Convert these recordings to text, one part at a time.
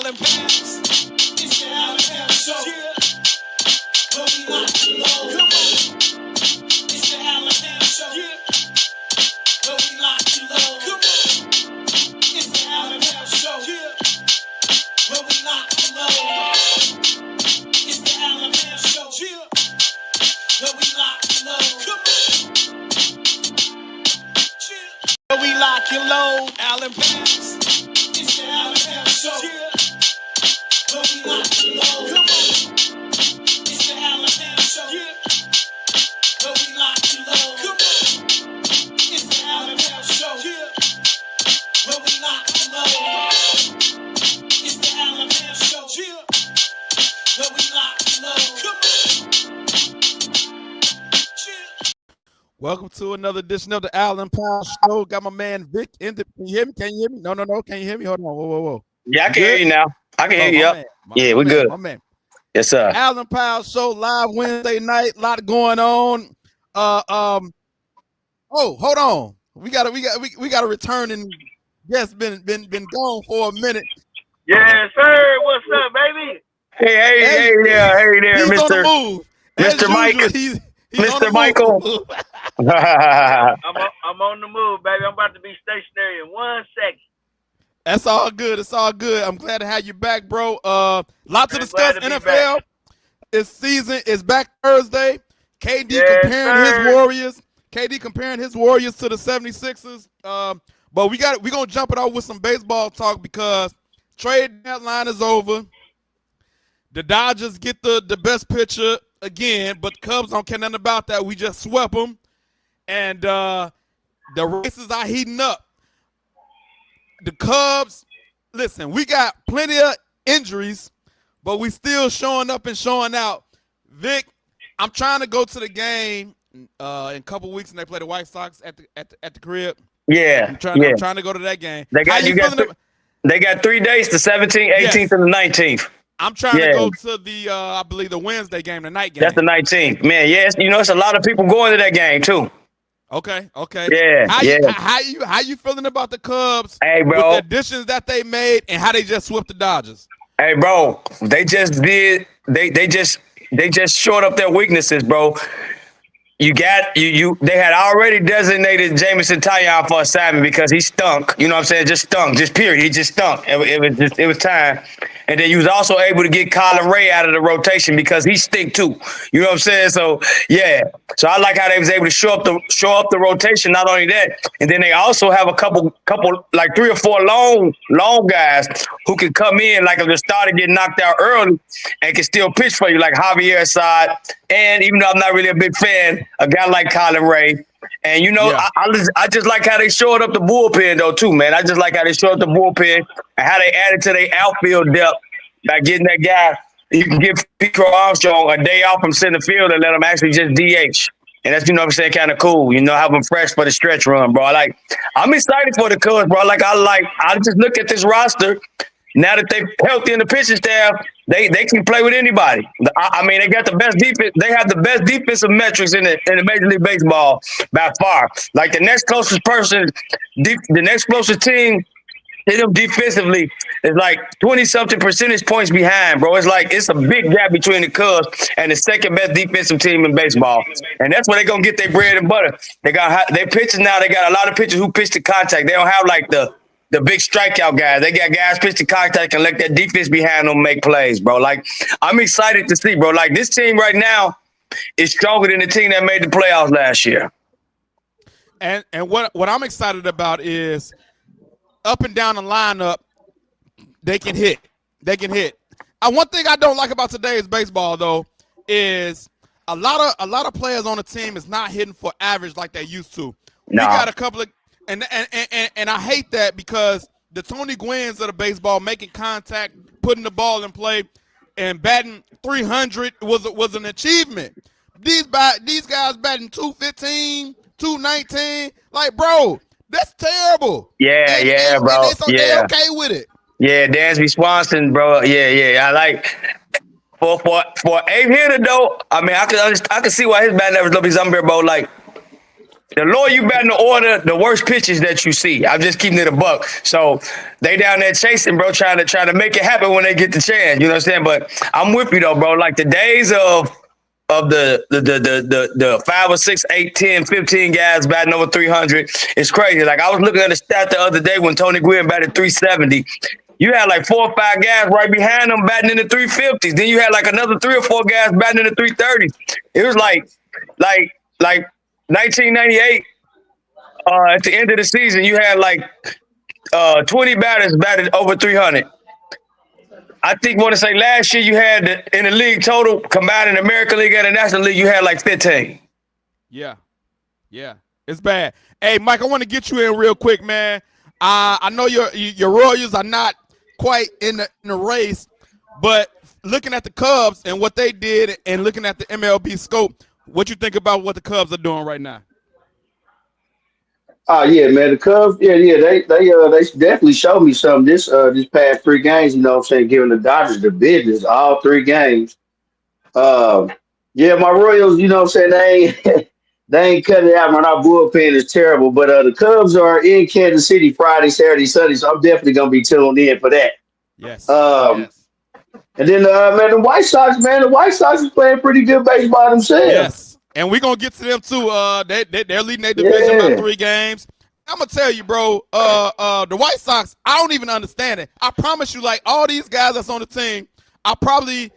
Allen Pass. It's the Allen Pass Show. Where we lock you low. Come on. It's the Allen Pass Show. Where we lock you low. Come on. It's the Allen Pass Show. Where we lock you low. It's the Allen Pass Show. Where we lock you low. Come on. Where we lock you low. Allen Pass. It's the Allen Pass Show. Where we lock you low. Come on. It's the Allen Pass Show. Where we lock you low. Come on. It's the Allen Pass Show. Where we lock you low. It's the Allen Pass Show. Where we lock you low. Come on. Welcome to another edition of the Allen Powell Show. Got my man Vic in the. Can you hear me? Can you hear me? No. Can you hear me? Hold on. Whoa. Yeah, I can hear you now. I can hear you. Yeah, we're good. My man. Yes, sir. Allen Powell Show live Wednesday night. A lot going on. Oh, hold on. We got a returning guest. Been gone for a minute. Yes, sir. What's up, baby? Hey there, he's Mr. On the move. Mr. Mike. He's Mr. Michael. I'm on the move, baby. I'm about to be stationary in 1 second. That's all good. It's all good. I'm glad to have you back, bro. Lot to discuss. NFL. This season is back Thursday. KD comparing his Warriors to the 76ers. But we're gonna jump it off with some baseball talk because trade deadline is over. The Dodgers get the best pitcher again, but the Cubs don't care nothing about that. We just swept them. And the races are heating up. The Cubs, listen, we got plenty of injuries, but we still showing up and showing out. Vic, I'm trying to go to the game in a couple weeks, and they play the White Sox at the crib. Yeah, I'm trying to go to that game. They got 3 days, the 17th, 18th, and the 19th. I'm trying to go to the, I believe, the Wednesday game, the night game. That's the 19th. Man, yes, it's a lot of people going to that game, too. Okay. Yeah, How you feeling about the Cubs? Hey, bro. With the additions that they made and how they just swept the Dodgers. Hey, bro, they just did. They just shored up their weaknesses, bro. They had already designated Jameson Taillon for assignment because he stunk. You know what I'm saying? Just stunk. Just period. He just stunk. It was time. And then you was also able to get Colin Ray out of the rotation because he stink too. You know what I'm saying? So yeah. So I like how they was able to show up the rotation. Not only that, and then they also have a couple like 3 or 4 long guys who can come in like if the starter get knocked out early and can still pitch for you, like Javier Assad. And even though I'm not really a big fan, a guy like Colin Ray. And, I just like how they showed up the bullpen, though, too, man. I just like how they showed up the bullpen and how they added to their outfield depth by getting that guy. You can give Pedro Armstrong a day off from center field and let him actually just DH. And that's, kind of cool. Have him fresh for the stretch run, bro. I'm excited for the Cubs, bro. I just look at this roster. Now that they're healthy in the pitching staff, they can play with anybody. They got the best defense. They have the best defensive metrics in the Major League Baseball by far. Like the next closest team to them defensively is like 20-something percentage points behind, bro. It's a big gap between the Cubs and the second best defensive team in baseball, and that's where they're gonna get their bread and butter. They pitchers now. They got a lot of pitchers who pitch to contact. They don't have like the big strikeout guys. They got guys pitch to contact and let that defense behind them make plays, bro. I'm excited to see, bro. This team right now is stronger than the team that made the playoffs last year. And what I'm excited about is up and down the lineup, they can hit. One thing I don't like about today's baseball, though, is a lot of players on the team is not hitting for average like they used to. We got a couple of And I hate that because the Tony Gwynn's of the baseball making contact, putting the ball in play, and batting 300 was an achievement. These guys batting 215, 219, bro, that's terrible. Yeah, bro. They okay with it. Yeah, Dansby Swanson, bro. Yeah. I like for Abe hitter though. I can see why his batting average low because I'm here, bro. the lower you bat in the order, the worse pitches that you see. I'm just keeping it a buck. So they down there chasing, bro, trying to make it happen when they get the chance. You know what I'm saying? But I'm with you though, bro. Like the days of the 5 or 6, 8, 10, 15 guys batting over 300 is crazy. Like I was looking at the stat the other day when Tony Gwynn batted 370. You had like 4 or 5 guys right behind him batting in the 350s. Then you had like another 3 or 4 guys batting in the 330s. It was like 1998. At the end of the season, you had like 20 batters batted over 300. I think want to say last year you had in the league total combined in the American League and the National League, you had like 15. Yeah, it's bad. Hey, Mike, I want to get you in real quick, man. I know your Royals are not quite in the race, but looking at the Cubs and what they did, and looking at the MLB scope, what you think about what the Cubs are doing right now? Oh yeah, man. The Cubs, they definitely showed me something this past 3 games. You know what I'm saying, giving the Dodgers the business all 3 games. Yeah, my Royals, you know what I'm saying, they ain't cutting it out, man. Our bullpen is terrible. But the Cubs are in Kansas City Friday, Saturday, Sunday, so I'm definitely gonna be tuned in for that. Yes. And then man, the White Sox is playing pretty good baseball themselves. Yes. And we're going to get to them, too. They're leading their division by 3 games. I'm going to tell you, bro, the White Sox, I don't even understand it. I promise you, like, all these guys that's on the team, I probably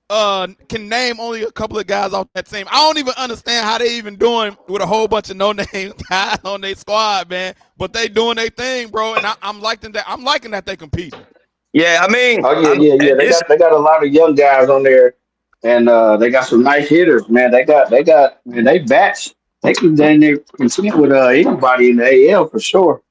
can name only a couple of guys off that team. I don't even understand how they even doing with a whole bunch of no-name guys on their squad, man. But they doing their thing, bro, and I'm liking that they compete. Yeah, I mean. Oh, yeah. They got a lot of young guys on there. And they got some nice hitters, man. They bats. They can compete with anybody in the AL for sure.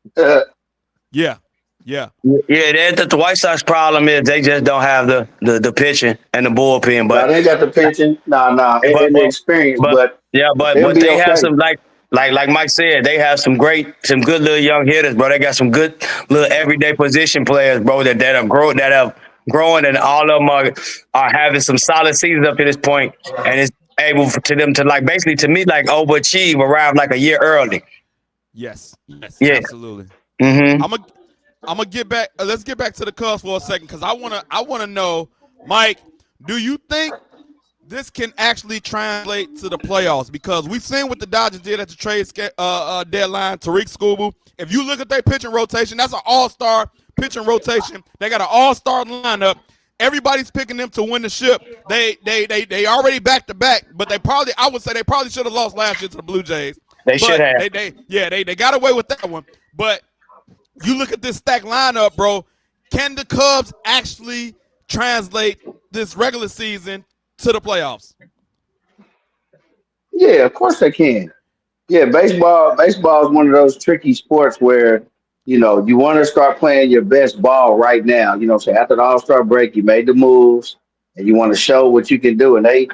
Yeah. The White Sox problem is they just don't have the pitching and the bullpen. But they got the pitching, and the experience. But they have some like Mike said, they have some good little young hitters, bro. They got some good little everyday position players, bro. That have growing, and all of them are having some solid seasons up to this point, and it's able to them to like basically to me like overachieve around like a year early. Yes, yeah, absolutely. Mm-hmm. I'm gonna get back. Let's get back to the Cubs for a second, because I wanna know, Mike, do you think this can actually translate to the playoffs? Because we've seen what the Dodgers did at the trade deadline. Tariq Skubal. If you look at their pitching rotation, that's an all-star pitching rotation. They got an all-star lineup. Everybody's picking them to win the ship. They already back-to-back, but I would say they probably should have lost last year to the Blue Jays. They should have. They got away with that one. But you look at this stacked lineup, bro. Can the Cubs actually translate this regular season to the playoffs? Yeah, of course they can. Yeah, baseball is one of those tricky sports where, you know, you want to start playing your best ball right now. You know, so after the All-Star break, you made the moves and you want to show what you can do. And they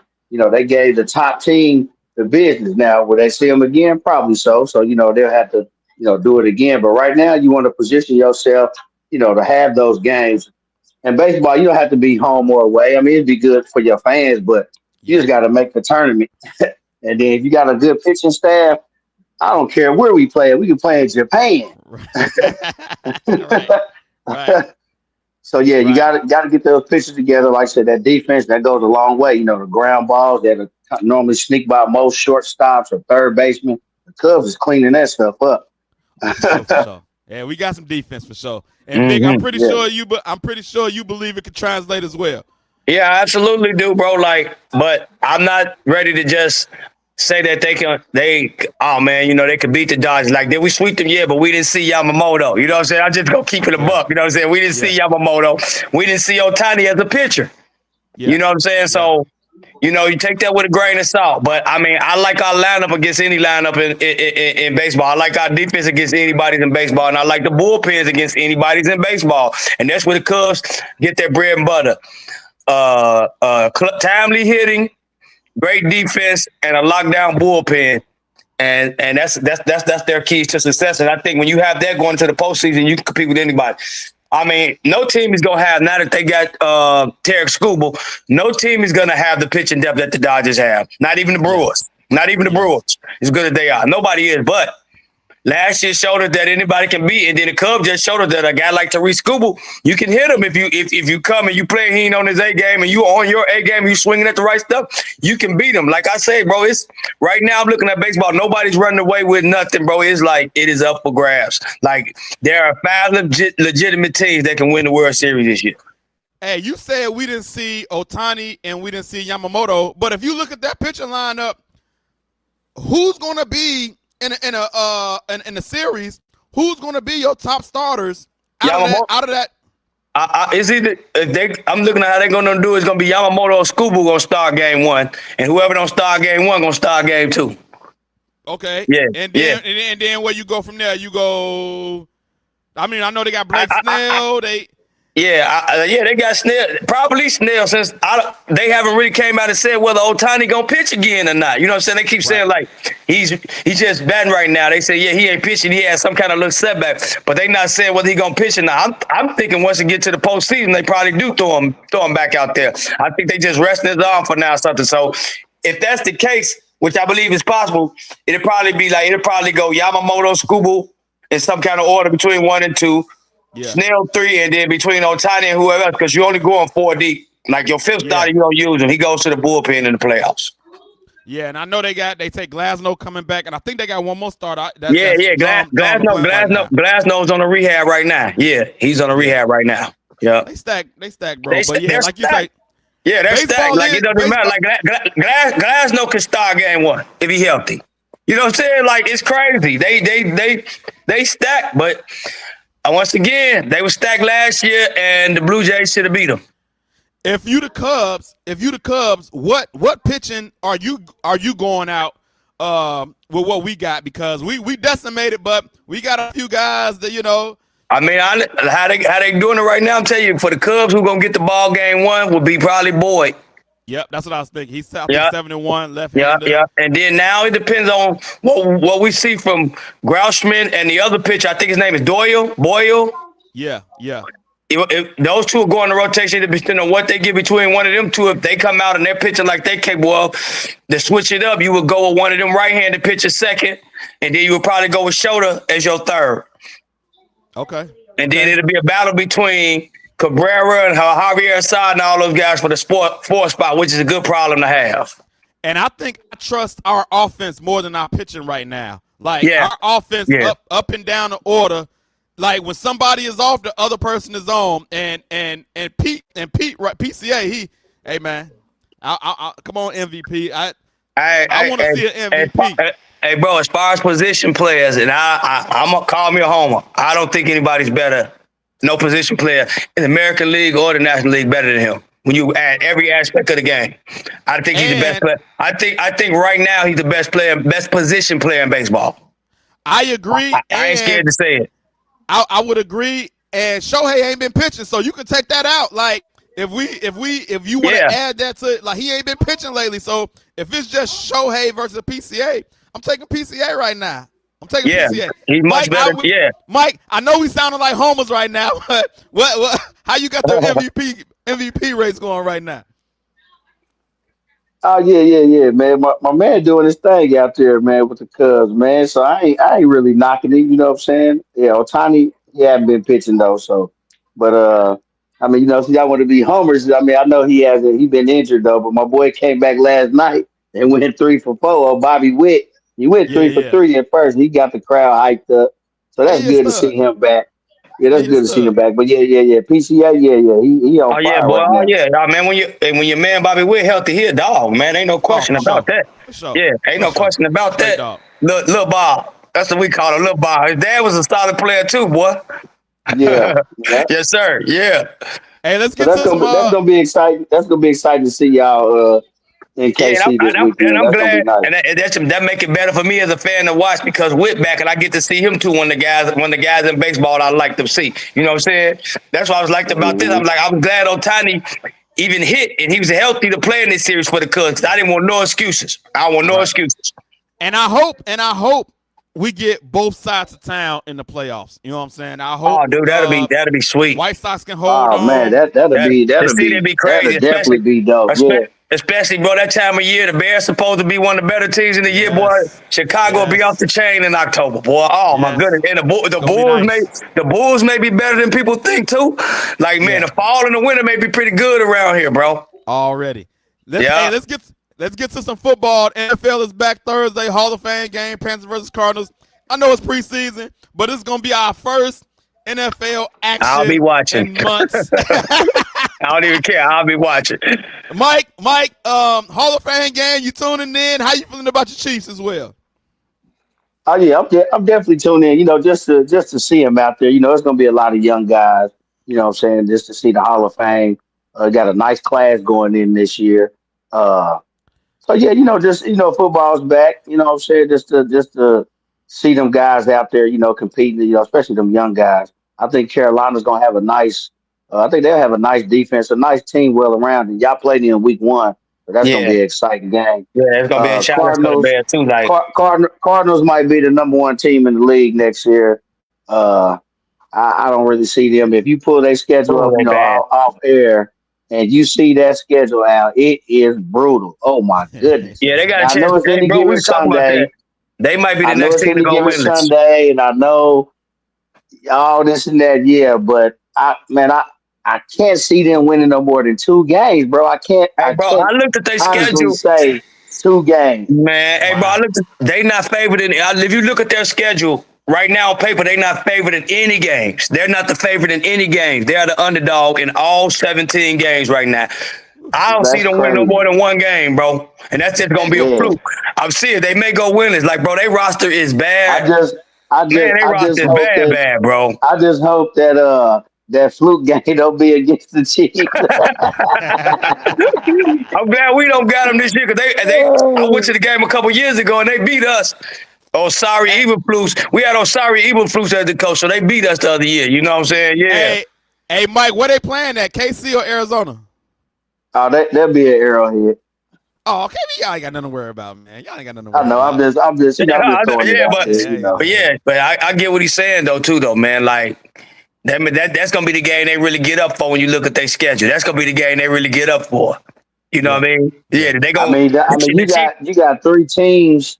gave the top team the business. Now, will they see them again? Probably so. So, they'll have to, do it again. But right now you want to position yourself, to have those games. And baseball, you don't have to be home or away. I mean, it'd be good for your fans, but you just got to make the tournament. And then if you got a good pitching staff, I don't care where we play. We can play in Japan. Right. So yeah, you got to get those pitchers together. Like I said, that defense that goes a long way. The ground balls that are normally sneak by most shortstops or third basemen. The Cubs is cleaning that stuff up. For sure. Yeah, we got some defense for sure. And Vic, I'm pretty sure you believe it could translate as well. Yeah, I absolutely do, bro. But I'm not ready to just say that they could beat the Dodgers. Like, did we sweep them? Yeah, but we didn't see Yamamoto. You know what I'm saying? I just go keep it a buck. You know what I'm saying? We didn't see Yamamoto. We didn't see Ohtani as a pitcher. Yeah. You know what I'm saying? So, you take that with a grain of salt. But, I mean, I like our lineup against any lineup in baseball. I like our defense against anybody's in baseball. And I like the bullpens against anybody's in baseball. And that's where the Cubs get their bread and butter. Timely hitting, great defense, and a lockdown bullpen, and that's their keys to success. And I think when you have that going into the postseason, you can compete with anybody. I mean, no team is gonna have, now that they got Tariq Skubal, no team is gonna have the pitching depth that the Dodgers have. Not even the Brewers. Not even the Yes. Brewers, as good as they are. Nobody is, but last year showed us that anybody can beat, and then the Cubs just showed us that a guy like Tariq Skubal, you can hit him if you come and you play. He ain't on his A game, and you on your A game, you swinging at the right stuff. You can beat him. Like I say, bro, it's right now. I'm looking at baseball. Nobody's running away with nothing, bro. It's like it is up for grabs. Like there are 5 legitimate teams that can win the World Series this year. Hey, you said we didn't see Ohtani and we didn't see Yamamoto, but if you look at that pitching lineup, who's going to be in the series? Who's going to be your top starters out of that? It's either I'm looking at how they're going to do. It's going to be Yamamoto or Skubal going to start game 1, and whoever don't start game 1 going to start game 2. Okay. Yeah. And then where you go from there? You go. I mean, I know they got Blake Snell. They got Snell. Probably Snell, since they haven't really came out and said whether Ohtani gonna pitch again or not. You know what I'm saying? They keep saying like he's just batting right now. They say he ain't pitching. He has some kind of little setback, but they not saying whether he gonna pitch or not. I'm thinking once they get to the postseason, they probably do throw him back out there. I think they just resting his arm for now or something. So if that's the case, which I believe is possible, it'll probably go Yamamoto, Skubal in some kind of order between 1 and 2. Yeah. Snell 3, and then between Ohtani and whoever else, because you only going 4 deep. Like your 5th starter, you don't use him. He goes to the bullpen in the playoffs. Yeah, and I know they take Glasnow coming back, and I think they got one more starter. Glasnow's on the rehab right now. Yeah, he's on the rehab right now. Yeah, they stack, bro. But yeah, like you say, yeah, they're stacked. Like it doesn't matter. Like Glasnow can start game 1 if he's healthy. You know what I'm saying? Like it's crazy. They stack, but. Once again, they were stacked last year, and the Blue Jays should have beat them. If you the Cubs, what pitching are you going out with what we got? Because we decimated, but we got a few guys that I mean, how they doing it right now? I'm telling you, for the Cubs, who gonna get the ball game 1 will be probably Boyd. Yep, that's what I was thinking. He's 7-1 left-handed. Yeah. And then now it depends on what we see from Grouchman and the other pitcher. I think his name is Boyle. Yeah. If those two are going to rotation, depending on what they get between one of them two. If they come out and they're pitching like they capable of, to switch it up, you would go with one of them right-handed pitchers second, and then you would probably go with Schroeder as your third. Okay. And then it'll be a battle between Cabrera and Javier Assad and all those guys for the fourth spot, which is a good problem to have. And I think I trust our offense more than our pitching right now. Like our offense up and down the order. Like when somebody is off, the other person is on. And Pete right, PCA, hey man, I come on MVP. I want to see an MVP. Hey bro, as far as position players, and I'm gonna call me a homer. I don't think anybody's better. No position player in the American League or the National League better than him. When you add every aspect of the game, I think he's the best player. I think right now he's the best position player in baseball. I agree. I ain't scared to say it. I would agree. And Shohei ain't been pitching, so you can take that out. Like if you want to add that to it, like he ain't been pitching lately. So if it's just Shohei versus PCA, I'm taking PCA right now. I'm taking PCA. He's much better. Mike, I know we sounding like homers right now, but what how you got the MVP race going right now? Oh yeah, man. My man doing his thing out there, man, with the Cubs, man. So I ain't really knocking it, you know what I'm saying? Yeah, Ohtani, he hasn't been pitching though, so but I mean, so y'all want to be homers. I mean, I know he been injured though, but my boy came back last night and went 3 for 4 on Bobby Witt. He went 3 for 3 at first. He got the crowd hyped up. So that's good to see him back. Yeah, that's good to see him back. But yeah. PCA, he on fire boy. right now. Yeah, man. When your man Bobby Witt healthy, he a dog, man. Ain't no question about that. Sure. Yeah, ain't no question about that. Little Bob. That's what we call him, Little Bob. His dad was a solid player too, boy. Yeah. Yes, sir. Yeah. Hey, let's get that's gonna be exciting. That's gonna be exciting to see y'all in KC this weekend. I'm glad, nice. And that make it better for me as a fan to watch because Witt back, and I get to see him too. One of the guys in baseball I like to see. You know what I'm saying? That's what I was liked about this. I'm glad Ohtani even hit, and he was healthy to play in this series for the Cubs. I didn't want no excuses. I want no excuses. And I hope we get both sides of town in the playoffs. You know what I'm saying? I hope. Oh, dude, that'll be sweet. White Sox can hold on. Man, that'll be crazy. That'll definitely be dope. Especially, bro, that time of year, the Bears supposed to be one of the better teams in the year, boy. Chicago will be off the chain in October, boy. Oh my goodness! And the Bulls may be better than people think too. Like man, the fall and the winter may be pretty good around here, bro. Already. Let's get to some football. NFL is back Thursday. Hall of Fame game. Panthers versus Cardinals. I know it's preseason, but it's gonna be our first NFL action. I'll be watching in months. I don't even care. I'll be watching. Mike, Hall of Fame game. You tuning in? How you feeling about your Chiefs as well? Oh yeah, I'm definitely tuning in. You know, just to see him out there. You know, it's gonna be a lot of young guys. You know what I'm saying? Just to see the Hall of Fame. Got a nice class going in this year. So yeah, you know, just football's back. You know what I'm saying? Just to see them guys out there. You know, competing. You know, especially them young guys. I think Carolina's gonna have a nice. I think they'll have a nice defense, a nice team well around. And y'all played in week 1, so that's gonna be an exciting game. Yeah, it's gonna be a challenge too. Like Cardinals might be the #1 team in the league next year. I don't really see them. If you pull their schedule up, off air, and you see that schedule out, it is brutal. Oh my goodness! Yeah, they got a chance. I know it's any given Sunday. They might be the next team to go win Sunday, and I know all this and that. Yeah, but I can't see them winning no more than 2 games, bro. I looked at their schedule. Say 2 games, man. Hey, bro, they not favored in. If you look at their schedule right now on paper, they not favored in any games. They're not the favorite in any games. They are the underdog in all 17 games right now. I don't see them winning no more than 1 game, bro. And that's just gonna be a fluke. I'm seeing they may go winners. Like, bro, their roster is bad. Their roster is bad, bro. I just hope that that fluke game don't be against the Chiefs. I'm glad we don't got them this year because I went to the game a couple years ago and they beat us. Sorry, Eberflus. We had Sorry Eberflus as the coach, so they beat us the other year. You know what I'm saying? Yeah. Hey, Mike, where they playing at? KC or Arizona? Oh, that'll be an Arrowhead. Oh, okay. Y'all ain't got nothing to worry about, man. Y'all ain't got nothing to worry about. I know. I'm just. But I get what he's saying though, man. Like. That's gonna be the game they really get up for when you look at their schedule. That's gonna be the game they really get up for. You know what I mean? Yeah, they go. You got 3 teams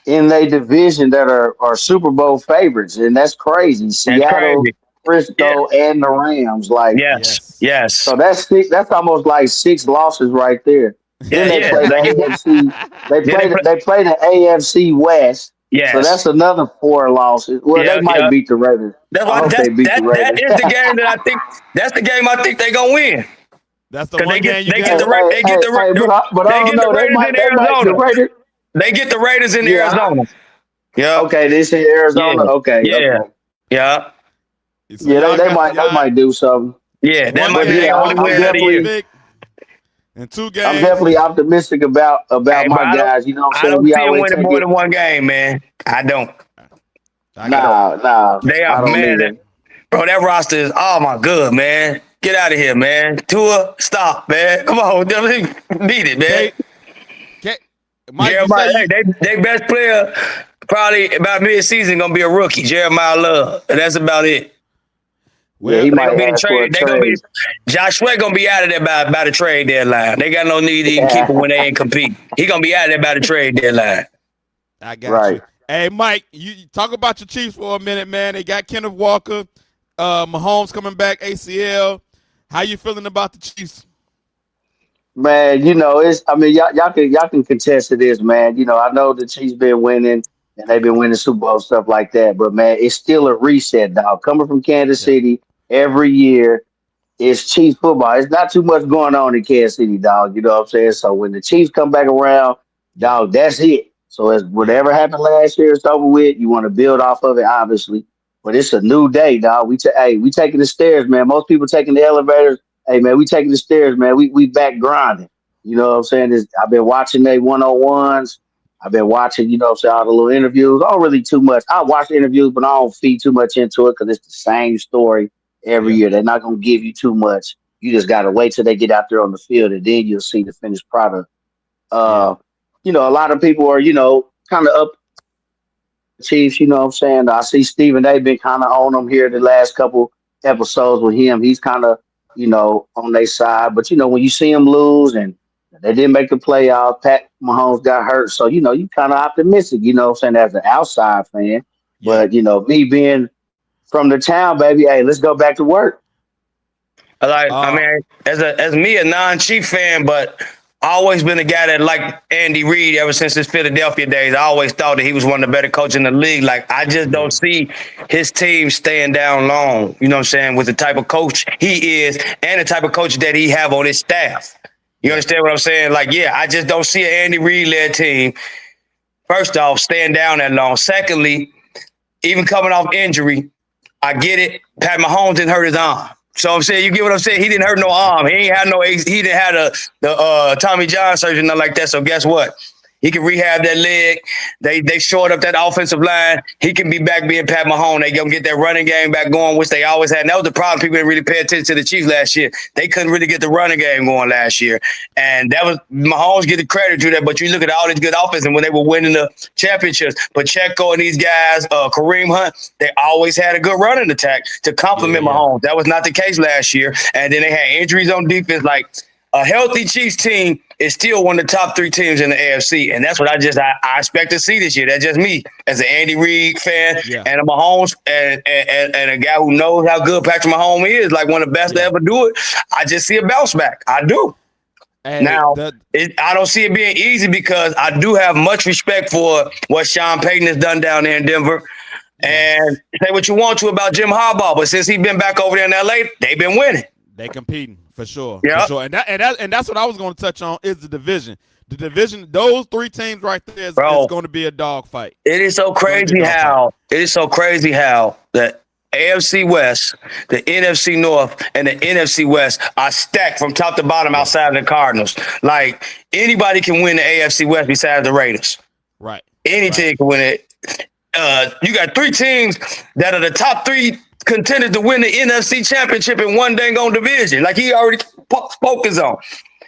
in their division that are Super Bowl favorites, and that's crazy. Seattle, Frisco, and the Rams. Like yes. So that's almost like 6 losses right there. Then they play the AFC. They play the AFC West. Yes. So that's another 4 losses. Well, they might beat the Raiders. That is the game that I think. That's the game I think they're gonna win. That's the one game they get the Raiders in Arizona. They get the Raiders in Arizona. Yeah. Okay, this in Arizona. Yeah. Okay. Yeah. Okay. Yeah. Yeah. They might do something. Yeah. That might be the only win of the year. In 2 games. I'm definitely optimistic about my guys. You know what I'm saying? I don't see them winning more than 1 game, man. I don't. Nah. They are, man. Bro, that roster is, oh my god, man. Get out of here, man. Tua, stop, man. Come on. Beat it, man. Mike, Jeremiah, they best player probably about mid-season going to be a rookie, Jeremiah Love. And that's about it. Well, he might be trade. Josh Sweat gonna be out of there by the trade deadline. They got no need to even keep him when they ain't compete. He gonna be out of there by the trade deadline. I got you. Hey, Mike, you talk about your Chiefs for a minute, man. They got Kenneth Walker, Mahomes coming back, ACL. How you feeling about the Chiefs? Man, y'all can contest to this, man. You know, I know the Chiefs been winning and they've been winning Super Bowl stuff like that, but man, it's still a reset, dog. Coming from Kansas City every year, it's Chiefs football. It's not too much going on in Kansas City, dog. You know what I'm saying? So when the Chiefs come back around, dog, that's it. So as whatever happened last year, it's over with. You want to build off of it, obviously. But it's a new day, dog. We taking the stairs, man. Most people taking the elevators. Hey, man, we taking the stairs, man. We back grinding. You know what I'm saying? I've been watching they 101s. I've been watching, all the little interviews. Not really too much. I watch the interviews, but I don't feed too much into it because it's the same story every year. They're not going to give you too much. You just got to wait till they get out there on the field, and then you'll see the finished product. A lot of people are, kind of up the Chiefs, you know what I'm saying? I see Stephen A. been kind of on them here the last couple episodes with him. He's kind of, on their side. But, when you see them lose and the They didn't make the playoffs. Pat Mahomes got hurt. So, you kind of optimistic, what I'm saying, as an outside fan. Yeah. But, me being from the town, baby, hey, let's go back to work. I mean, as me, a non-Chief fan, but I always been a guy that liked Andy Reid ever since his Philadelphia days. I always thought that he was one of the better coaches in the league. Like, I just don't see his team staying down long, you know what I'm saying, with the type of coach he is and the type of coach that he have on his staff. You understand what I'm saying? Like, yeah, I just don't see an Andy Reid-led team, first off, staying down that long. Secondly, even coming off injury, I get it. Pat Mahomes didn't hurt his arm. So I'm saying, you get what I'm saying? He didn't hurt no arm. He didn't have the Tommy John surgery, nothing like that. So guess what? He can rehab that leg. They shored up that offensive line. He can be back being Pat Mahomes. They gonna get that running game back going, which they always had. And that was the problem. People didn't really pay attention to the Chiefs last year. They couldn't really get the running game going last year. And that was Mahomes get the credit to that. But you look at all these good offense, and when they were winning the championships, Pacheco and these guys, Kareem Hunt, they always had a good running attack to complement Mahomes. That was not the case last year. And then they had injuries on defense. Like, a healthy Chiefs team is still one of the top 3 teams in the AFC, and that's what I expect to see this year. That's just me as an Andy Reid fan and a Mahomes and a guy who knows how good Patrick Mahomes is, like one of the best to ever do it. I just see a bounce back. I do. Hey, now, I don't see it being easy because I do have much respect for what Sean Payton has done down there in Denver. And say what you want to about Jim Harbaugh, but since he's been back over there in LA, they've been winning. They competing for sure. Yeah. For sure. And that's what I was going to touch on is the division. The division, those 3 teams right there is going to be a dogfight. It is so crazy how the AFC West, the NFC North, and the NFC West are stacked from top to bottom outside of the Cardinals. Like, anybody can win the AFC West besides the Raiders. Right. Any team can win it. You got 3 teams that are the top 3 contenders to win the NFC Championship in one dang on division. Like he already spoke his own.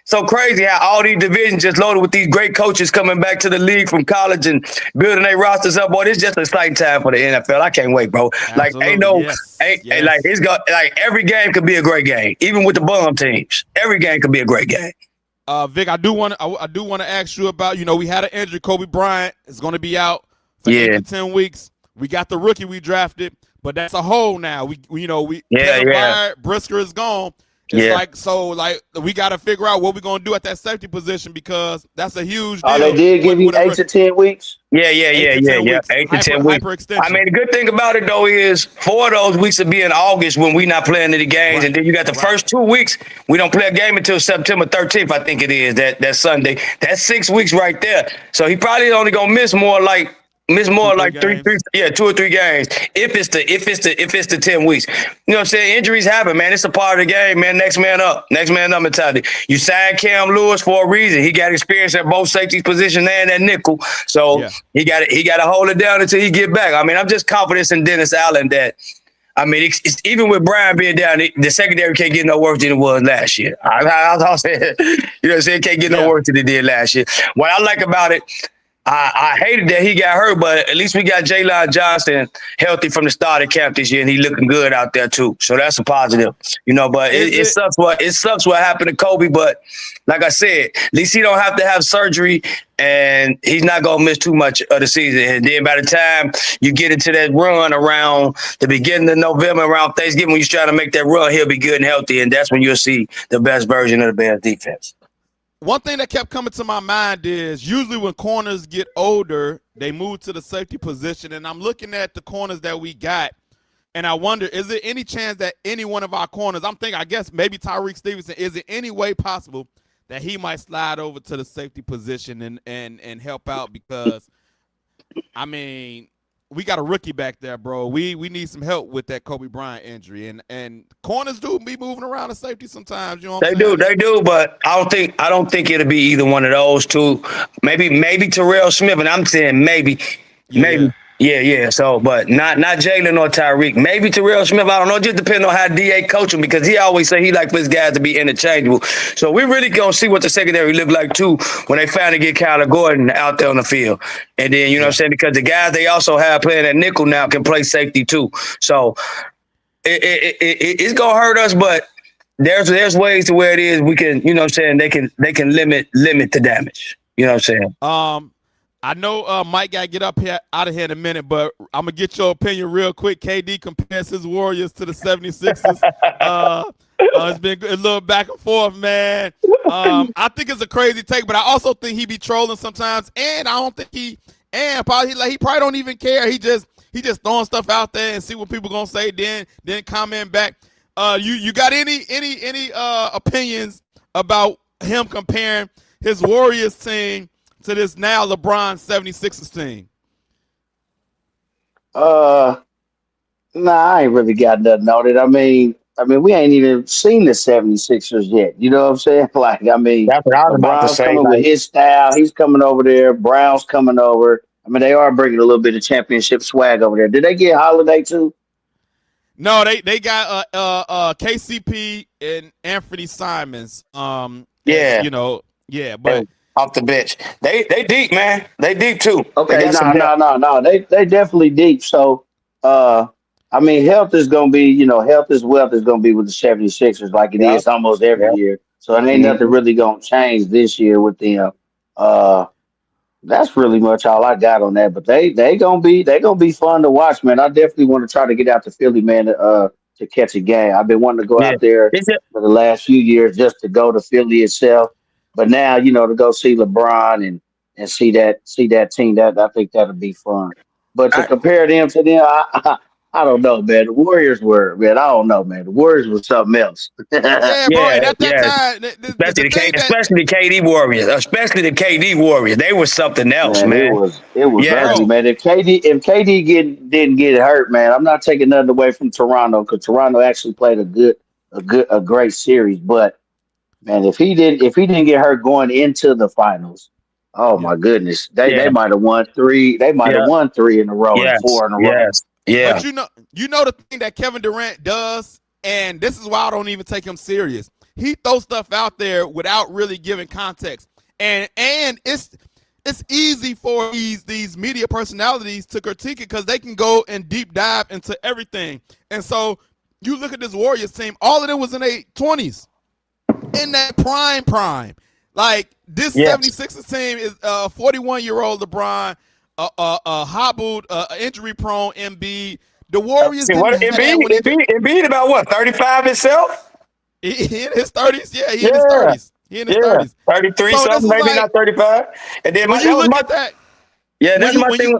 So crazy how all these divisions just loaded with these great coaches coming back to the league from college and building their rosters up. Boy, it's just a exciting time for the NFL. I can't wait, bro. Absolutely. Like every game could be a great game, even with the bum teams. Every game could be a great game. Vic, I do want to ask you about, we had an injury. Kobe Bryant is going to be out for 8 to 10 weeks. We got the rookie we drafted, but that's a hole now. Brisker is gone. It's we got to figure out what we're going to do at that safety position because that's a huge deal. They did give you 8 to 10 weeks? Yeah. 8 to 10 weeks. I mean, the good thing about it, though, is 4 of those weeks will be in August when we're not playing any games. Right. And then you got the first 2 weeks. We don't play a game until September 13th, I think it is, that Sunday. That's 6 weeks right there. So he probably only going to miss more like 2 or 3 games. If it's the 10 weeks. You know what I'm saying? Injuries happen, man. It's a part of the game, man. Next man up mentality. You signed Cam Lewis for a reason. He got experience at both safety position and at nickel. So he got to hold it down until he get back. I mean, I'm just confident in Dennis Allen that it's even with Brian being down, the secondary can't get no worse than it was last year. I saying, you know what I'm saying? Can't get no worse than it did last year. What I like about it, I hated that he got hurt, but at least we got Jalen Johnson healthy from the start of camp this year, and he looking good out there too. So that's a positive, But it sucks what happened to Kobe. But like I said, at least he don't have to have surgery, and he's not gonna miss too much of the season. And then by the time you get into that run around the beginning of November, around Thanksgiving, when you're trying to make that run, he'll be good and healthy, and that's when you'll see the best version of the Bears defense. One thing that kept coming to my mind is usually when corners get older, they move to the safety position. And I'm looking at the corners that we got, and I wonder, is there any chance that any one of our corners, I guess maybe Tyreek Stevenson, is there any way possible that he might slide over to the safety position and help out? Because, we got a rookie back there, bro. We need some help with that Kobe Bryant injury, and corners do be moving around the safety sometimes. You know what I'm saying? They do, but I don't think it'll be either one of those two. Maybe Terrell Smith, and I'm saying maybe. Yeah. So, but not Jalen or Tyreek. Maybe Terrell Smith. I don't know. Just depending on how DA coach him, because he always say he like for his guys to be interchangeable. So we really gonna see what the secondary look like too when they finally get Kyler Gordon out there on the field. And then what I'm saying, because the guys they also have playing at nickel now can play safety too. So it's gonna hurt us, but there's ways to where it is we can, you know what I'm saying, they can limit the damage. You know what I'm saying? I know Mike got to get up here out of here in a minute, but I'm going to get your opinion real quick. KD compares his Warriors to the 76ers. It's been a little back and forth, man. I think it's a crazy take, but I also think he be trolling sometimes, and I don't think he probably don't even care. He just throwing stuff out there and see what people gonna say, then comment back. You got any opinions about him comparing his Warriors team to this now LeBron 76ers team? Nah, I ain't really got nothing on it. I mean, we ain't even seen the 76ers yet. You know what I'm saying? Like, I mean, That's what I was about to LeBron's say. coming Like, with his style. He's coming over there. Brown's coming over. I mean, they are bringing a little bit of championship swag over there. Did they get Holiday too? No, they got KCP and Anthony Simons. yeah, You know, yeah, but off the bench. They deep, man. They deep too. Okay, no. They definitely deep. So, I mean, health is gonna be, health is wealth is gonna be with the 76ers like it is almost every year. So it ain't nothing really gonna change this year with them. That's really much all I got on that. But they gonna be fun to watch, man. I definitely want to try to get out to Philly, man, to catch a game. I've been wanting to go out there for the last few years just to go to Philly itself. But now, to go see LeBron and see that team, that I think that'll be fun. But to compare them to them, I don't know, man. The Warriors were, man. I don't know, man. The Warriors were something else. yeah, bro. And at that time, especially the KD Warriors, they were something else, man. It was ugly, man. If KD didn't get hurt, man, I'm not taking nothing away from Toronto because Toronto actually played a great series. But man, if he didn't get hurt going into the finals, oh my goodness, they might have won three. They might have won 3 in a row and 4 in a row. Yeah. But you know the thing that Kevin Durant does, and this is why I don't even take him serious. He throws stuff out there without really giving context, and it's easy for these media personalities to critique it because they can go and deep dive into everything. And so you look at this Warriors team, all of them was in their 20s, in that prime. Like this 76ers team is 41-year-old LeBron. Hobbled, injury-prone Embiid. The Warriors. Embiid about what? 35 himself. He in his 30s. Yeah, he in his 30s. He in his 30s. 33 something, maybe like, not 35. And then when you look at that. Yeah, that's my thing.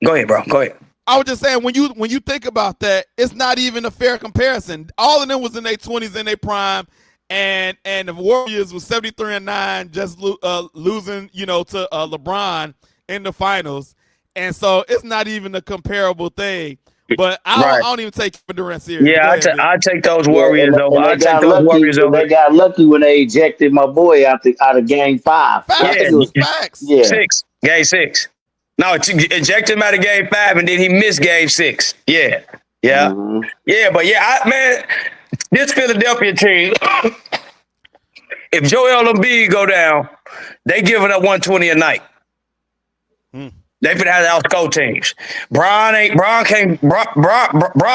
Go ahead, bro. Go ahead. I was just saying when you think about that, it's not even a fair comparison. All of them was in their 20s, in their prime. And the Warriors was 73-9, just losing, to LeBron in the finals. And so it's not even a comparable thing. But I don't even take Kevin Durant serious. Yeah, I take those Warriors over. I take those Warriors over. They got lucky when they ejected my boy out of Game 5. Facts. Yeah. Game 6. No, ejected him out of Game 5, and then he missed Game 6. Yeah. Mm-hmm. Yeah, but man, this Philadelphia team, if Joel Embiid go down, they giving up 120 a night. They finna have to outscore teams. Bron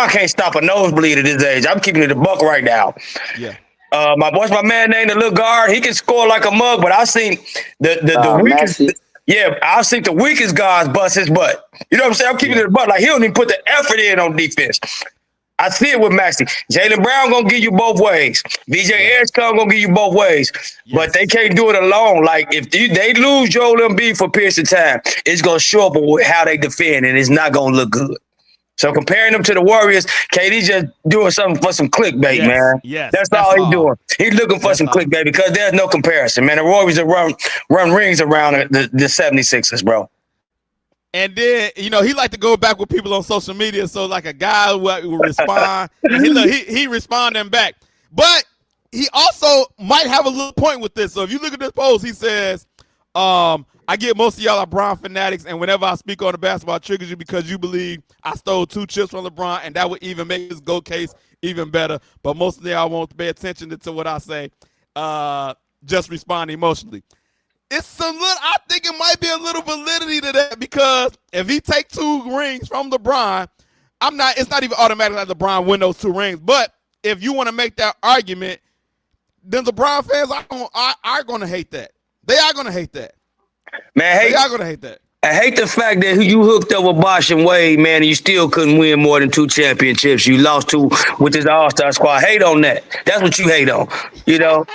can't stop a nosebleed at this age. I'm keeping it a buck right now. Yeah. My man named the little guard. He can score like a mug, but I seen the weakest. I seen the weakest guys bust his butt. You know what I'm saying? I'm keeping it a buck. Like he don't even put the effort in on defense. I see it with Maxey. Jaylen Brown gonna give you both ways. VJ Erskine gonna give you both ways. Yes. But they can't do it alone. Like if they lose Joel Embiid for a period of time, it's gonna show up with how they defend, and it's not gonna look good. So comparing them to the Warriors, KD just doing something for some clickbait, man. Yes, that's all he's doing. He's looking for some clickbait because there's no comparison, man. The Warriors are run rings around the 76ers, bro. And then, he like to go back with people on social media. So like a guy will respond, and he responding back. But he also might have a little point with this. So if you look at this post, he says, I get most of y'all are Bron fanatics, and whenever I speak on the basketball, it triggers you because you believe I stole 2 chips from LeBron, and that would even make his GOAT case even better. But most of y'all won't pay attention to what I say. Just respond emotionally. I think it might be a little validity to that because if he take 2 rings from LeBron, it's not even automatic that LeBron win those 2 rings. But if you want to make that argument, then the Brown fans are going to hate that. They are going to hate that. Man, They are going to hate that. I hate the fact that you hooked up with Bosh and Wade, man, and you still couldn't win more than 2 championships. You lost 2 with this All-Star squad. Hate on that. That's what you hate on. You know?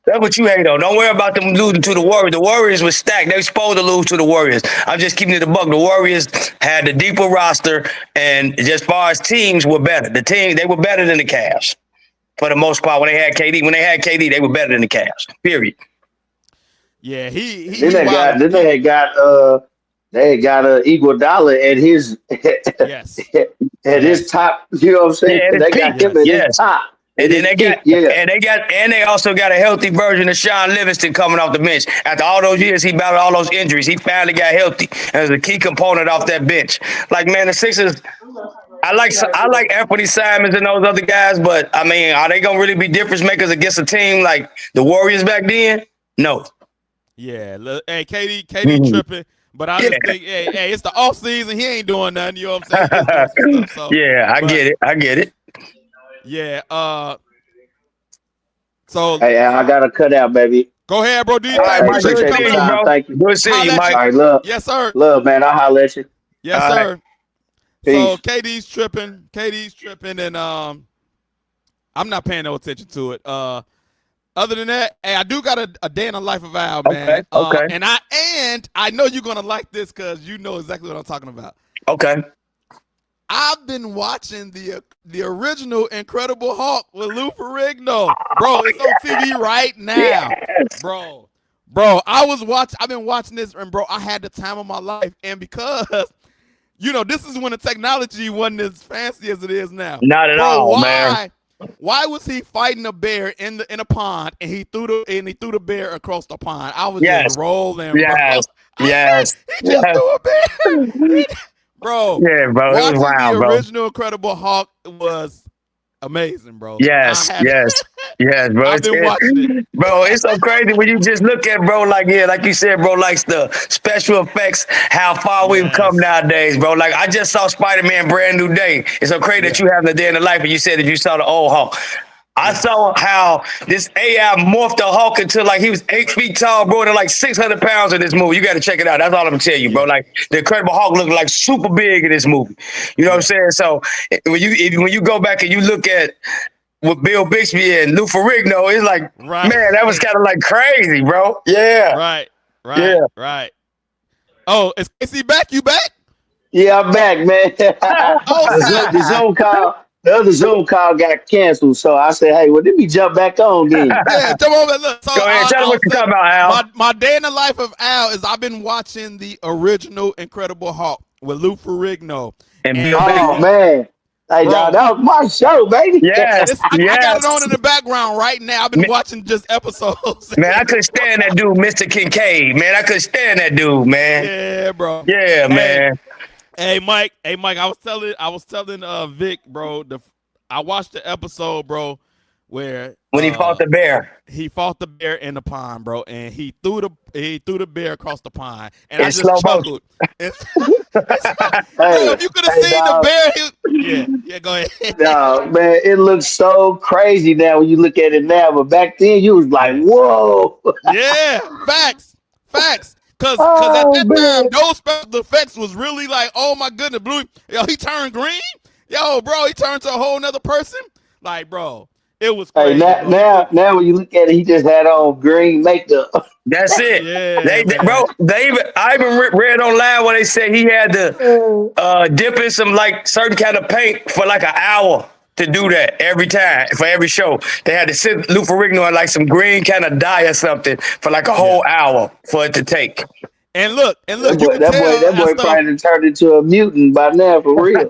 That's what you hate on. Don't worry about them losing to the Warriors. The Warriors were stacked. They were supposed to lose to the Warriors. I'm just keeping it a buck. The Warriors had the deeper roster, and as far as teams were better. They were better than the Cavs for the most part. When they had KD, they were better than the Cavs. Period. Yeah, he They had got Iguodala at his yes. his top. You know what I'm saying? Yeah, they got him at his top. And then they also got a healthy version of Sean Livingston coming off the bench. After all those years, he battled all those injuries. He finally got healthy as a key component off that bench. Like, man, the Sixers. I like Anthony Simons and those other guys, but I mean, are they gonna really be difference makers against a team like the Warriors back then? No. Yeah, hey, KD tripping, but I just think, hey, it's the off season. He ain't doing nothing. You know what I'm saying? I get it. Yeah. So hey, I got to cut out, baby. Go ahead, bro. Do you All right, think good seeing you, bro? Thank you. Good to see you, Mike. All right, love. Yes, sir. Love, man. I'll holler at you. Yes, All sir. Peace. So KD's tripping, and I'm not paying no attention to it. Other than that, hey, I do got a day in the life of Al, man. Okay. And I know you're gonna like this because you know exactly what I'm talking about. Okay. I've been watching the original Incredible Hulk with Lou Ferrigno. Bro, it's on TV right now. Yes. Bro, I've been watching this, and bro, I had the time of my life. And because, this is when the technology wasn't as fancy as it is now. Not at all, man. Why was he fighting a bear in a pond and he threw the bear across the pond? I was just rolling, bro. Yes. He just threw a bear. Bro. Yeah, bro. It was wild, bro. The original Incredible Hulk was amazing, bro. Yes, bro. I've been watching it. Bro, it's so crazy when you just look at, bro, like you said, bro, like the special effects, how far we've come nowadays, bro. Like, I just saw Spider-Man Brand New Day. It's so crazy that you have the day in the life, and you said that you saw the old Hulk. I saw how this AI morphed the Hulk until like he was 8 feet tall, bro, and like 600 pounds in this movie. You got to check it out. That's all I'm gonna tell you, bro. Like the Incredible Hulk looked like super big in this movie. You know what I'm saying? So when you go back and you look at with Bill Bixby and Lou Ferrigno, it's like, man, that was kind of like crazy, bro. Yeah. Right. Oh, is Casey back? You back? Yeah, I'm back, man. The Zoom call. The other Zoom call got canceled, so I said, "Hey, well, let me jump back on then." Yeah, jump over. Look, so go ahead, tell them what you're talking about, Al. My day in the life of Al is I've been watching the original Incredible Hulk with Lou Ferrigno. And oh man, hey, dog, that was my show, baby. Yes, I got it on in the background right now. I've been watching just episodes. Man, I couldn't stand that dude, Mr. Kincaid. Man, I couldn't stand that dude, man. Yeah, bro. Yeah, man. Hey, Mike. I was telling Vic, bro. I watched the episode, bro, where when he fought the bear. He fought the bear in the pond, bro, and he threw the bear across the pond, and in I just chuckled. Bro, if you could have seen dog. the bear, yeah, go ahead. No, man, it looks so crazy now when you look at it now, but back then you was like, "Whoa!" Yeah, facts. Because at that time, those special effects was really like, oh my goodness, Blue. Yo, he turned green. Yo, bro, he turned to a whole nother person. Like, bro, it was crazy. Hey, now when you look at it, he just had on green makeup. That's it. Yeah, I even read online where they said he had to dip in some like certain kind of paint for like an hour to do that every time for every show. They had to sit Lou Ferrigno in like some green kind of dye or something for like a whole hour for it to take. And look, that boy probably turned into a mutant by now for real.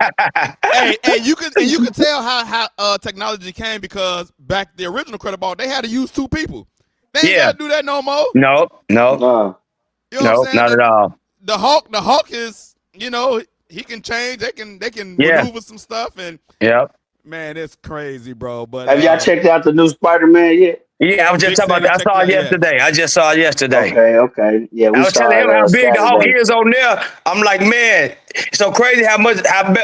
hey, you can tell how technology came because back the original Incredible, they had to use 2 people. They ain't gotta do that no more. No. You know not at all. The Hulk is, he can change. They can maneuver some stuff, and man, it's crazy, bro. But have y'all checked out the new Spider-Man yet? Yeah, I was just talking about that. I saw it yesterday. I just saw it yesterday. Okay. Yeah, I was telling him how big the Hulk is on there. I'm like, man, it's so crazy how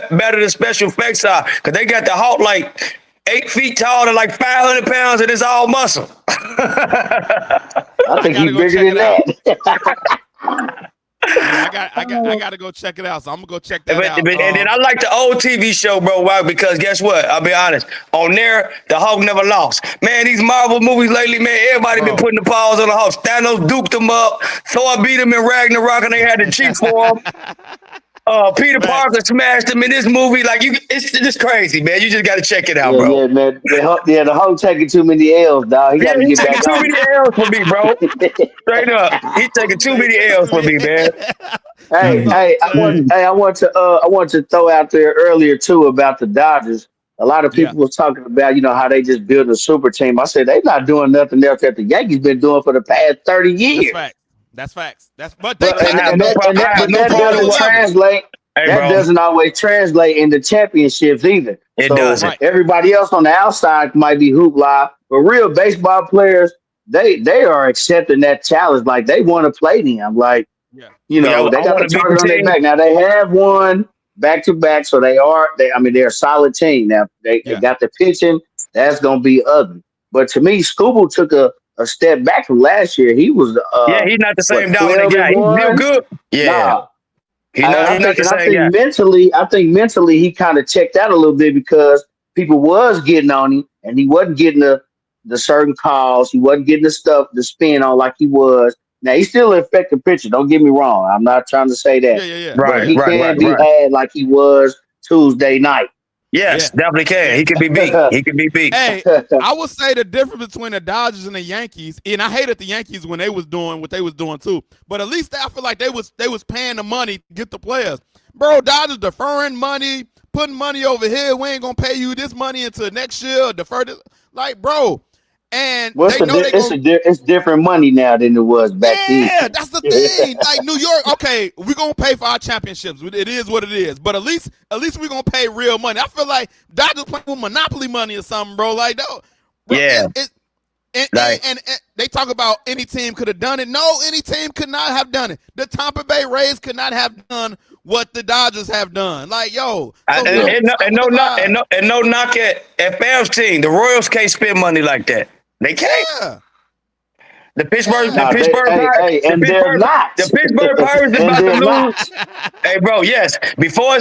better the special effects are. Because they got the Hulk like 8 feet tall and like 500 pounds, and it's all muscle. I think he's go bigger check than it out. that. Yeah, I got to go check it out. So I'm gonna go check that out. And then I like the old TV show, bro. Why? Because guess what? I'll be honest. On there, the Hulk never lost. Man, these Marvel movies lately, man, everybody been putting the paws on the Hulk. Thanos duked him up. Thor beat him in Ragnarok, and they had to cheat for him. Peter Parker smashed him in this movie. Like it's just crazy, man. You just got to check it out, bro. Yeah, man. The Hulk taking too many L's, dog. He got to get back too on. many L's for me, bro. Straight up, he's taking too many L's for me, man. I want to throw out there earlier too about the Dodgers. A lot of people was talking about, how they just built a super team. I said they're not doing nothing else that the Yankees been doing for the past 30 years. That's facts. But that doesn't translate. That doesn't always translate into championships either. It doesn't. Everybody else on the outside might be hoopla, but real baseball players, they are accepting that challenge. Like they want to play them. Like they got the target on their back. Now they have won back to back, so they're a solid team. Now they got the pitching. That's gonna be ugly. But to me, Scooble took a step back from last year. He was he's not the same dominant guy. He's still good. Yeah. I think mentally he kind of checked out a little bit because people was getting on him and he wasn't getting the certain calls. He wasn't getting the spin on like he was. Now he's still an effective pitcher. Don't get me wrong. I'm not trying to say that. Yeah. But he can't be had like he was Tuesday night. Yes, definitely can. He can be beat. He can be beat. Hey, I would say the difference between the Dodgers and the Yankees, and I hated the Yankees when they was doing what they was doing too. But at least I feel like they was paying the money to get the players. Bro, Dodgers deferring money, putting money over here. We ain't gonna pay you this money until next year. Defer this, like, bro. And it's different money now than it was back then. Yeah, that's the thing. Like New York, okay, we're gonna pay for our championships. It is what it is. But at least we're gonna pay real money. I feel like Dodgers playing with monopoly money or something, bro. Like no, and they talk about any team could have done it. No, any team could not have done it. The Tampa Bay Rays could not have done what the Dodgers have done. Like, yo. No knock at Fam's team. The Royals can't spend money like that. They can't. Yeah. The Pittsburgh Pirates is about to lose. Hey, bro, yes. Before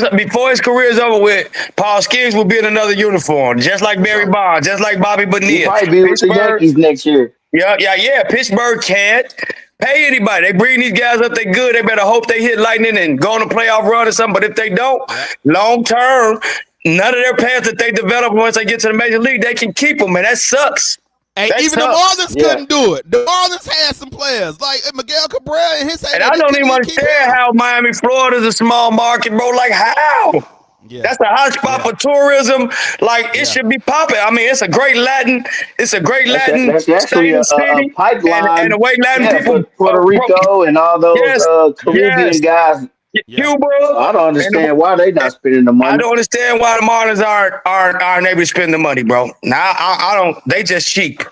his career is over with, Paul Skeens will be in another uniform, just like Barry Bonds, just like Bobby Bonilla. He might be with the Yankees next year. Yeah. Pittsburgh can't pay anybody. They bring these guys up. They good. They better hope they hit lightning and go on a playoff run or something. But if they don't, long term, none of their paths that they develop once they get to the major league, they can keep them, and that sucks. Hey, even the Marlins couldn't do it. The Marlins had some players like Miguel Cabrera and his. And I don't even understand how Miami, Florida is a small market, bro. Like how? Yeah. That's a hot spot for tourism. Like it should be popping. I mean, it's a great Latin. It's a great Latin that's actually a pipeline. And the way Latin people, Puerto Rico and all those Caribbean guys. Cuba. I don't understand why they not spending the money. I don't understand why the Marlins aren't able to spend the money, bro. Now I don't. They just cheap.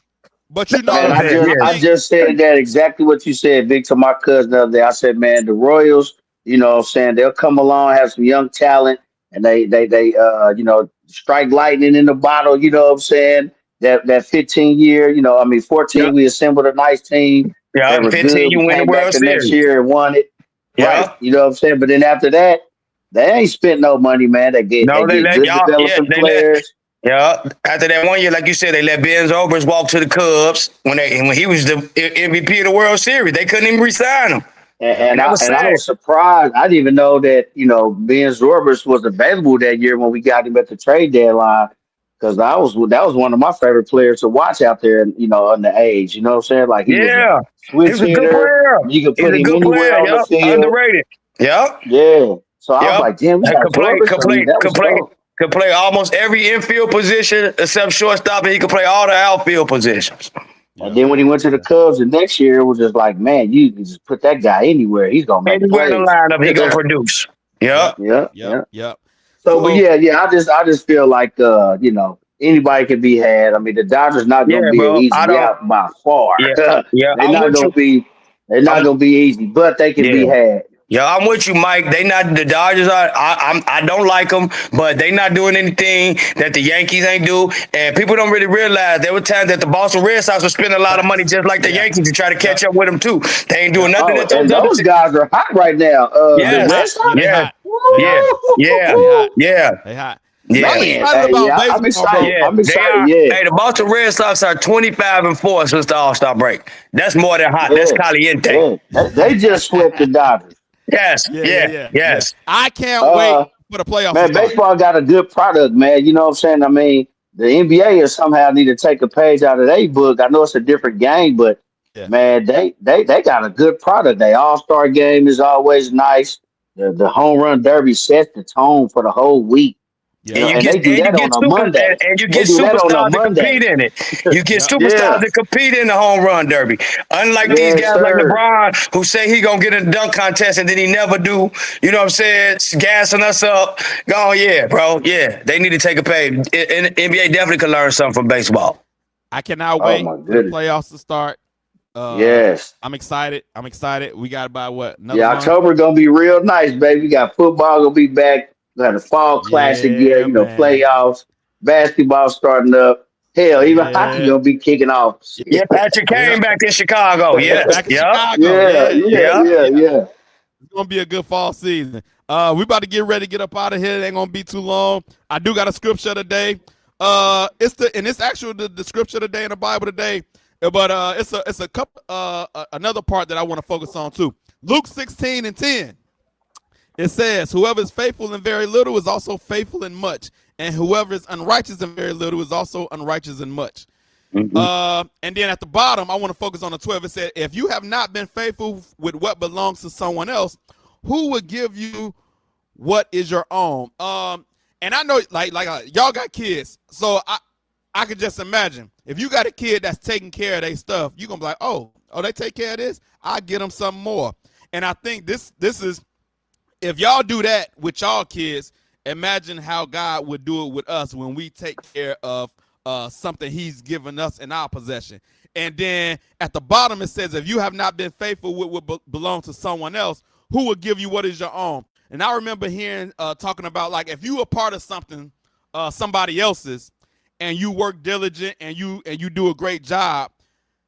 But you know, man, I just said that exactly what you said, Vic, to my cousin the other day. I said, man, the Royals, you know what I'm saying, they'll come along, have some young talent, and they strike lightning in the bottle, you know what I'm saying? That 15 year, 14, we assembled a nice team. Yeah, 15, you win the World Series. Next year and won it. Yeah. Right. You know what I'm saying? But then after that, they ain't spent no money, man. They get good developing players. After that 1 year, like you said, they let Ben Zobrist walk to the Cubs when he was the MVP of the World Series. They couldn't even re-sign him. And I was surprised. I didn't even know that, Ben Zobrist was available that year when we got him at the trade deadline. Because that was one of my favorite players to watch out there, on the age. You know what I'm saying? Like he was a switch hitter. You could put him anywhere on the field. Underrated. Yeah. So I was like, damn, we got could play almost every infield position except shortstop, and he could play all the outfield positions. And then when he went to the Cubs the next year, it was just like, man, you can just put that guy anywhere. He's gonna make anywhere in the lineup. He gonna produce. Yeah. So, but I just feel like anybody can be had. I mean, the Dodgers not gonna be an easy out by far. They're not gonna be easy, but they can be had. Yeah, I'm with you, Mike. They not the Dodgers are. I don't like them, but they not doing anything that the Yankees ain't do. And people don't really realize there were times that the Boston Red Sox were spending a lot of money Facts. just like the Yeah. Yankees to try to Yep. catch up with them too. They ain't doing Yep. nothing Oh, that and those other those teams. guys are hot right now. They The Yes, Red hot. Yeah, Sox. they yeah, hot. They yeah, hot. yeah, They hot. yeah, They hot. yeah. I'm Man, excited hey, about yeah, I'm baseball, bro. excited. Yeah, I'm they excited. are. Yeah, Hey, the Boston Red Sox are 25-4 since the All-Star break. That's more than hot. That's yeah, caliente. yeah. They just swept the Dodgers. Yes, Yeah, yeah, yeah, yeah, yeah. yes. I can't wait Uh, for the playoffs to Man, start. baseball got a good product, man. You know what I'm saying? I mean, the NBA is somehow need to take a page out of their book. I know it's a different game, but Yeah, man, they got a good product. They All-Star game is always nice. The home run derby sets the tone for the whole week. You yeah, know, and they do You that get on a super Monday. and you They get do that on a superstars to compete Monday. in it. You get yeah, superstars Yeah. to compete in the home run derby. Unlike these Yes, guys like sir. LeBron who say he gonna get in a dunk contest and then he never do. You know what I'm saying? Gassing us up. Oh yeah, bro. Yeah, they need to take a page. And NBA definitely could learn something from baseball. I cannot Oh wait my for the goodness. playoffs to start. Yes. I'm excited. I'm excited. We got about what, another Yeah, month? October gonna be real nice, baby. We got football gonna be back. We got a fall classic year, Yeah, man. playoffs, basketball starting up. Hell, even hockey Yeah, gonna be kicking off. yeah, Yeah, Patrick yeah. Kane back in Chicago. Yeah, Yes. back in Yep. Chicago. Yeah, Yeah, yeah, yeah, Yep. yeah, yeah. yeah. It's gonna be a good fall season. We about to get ready to get up out of here. It ain't gonna be too long. I do got a scripture today. It's actually the scripture today in the Bible today. But it's a couple another part that I want to focus on too. Luke 16:10. It says, "Whoever is faithful in very little is also faithful in much, and whoever is unrighteous in very little is also unrighteous in much." Mhm. And then at the bottom, I want to focus on the 12. It said, "If you have not been faithful with what belongs to someone else, who would give you what is your own?" And I know, y'all got kids, so I could just imagine if you got a kid that's taking care of their stuff, you gonna be like, oh, they take care of this. I get them some more. And I think this is, if y'all do that with y'all kids, imagine how God would do it with us when we take care of something He's given us in our possession. And then at the bottom it says, if you have not been faithful with what belongs to someone else, who will give you what is your own? And I remember hearing talking about, like, if you are part of something, somebody else's, and you work diligent and you do a great job,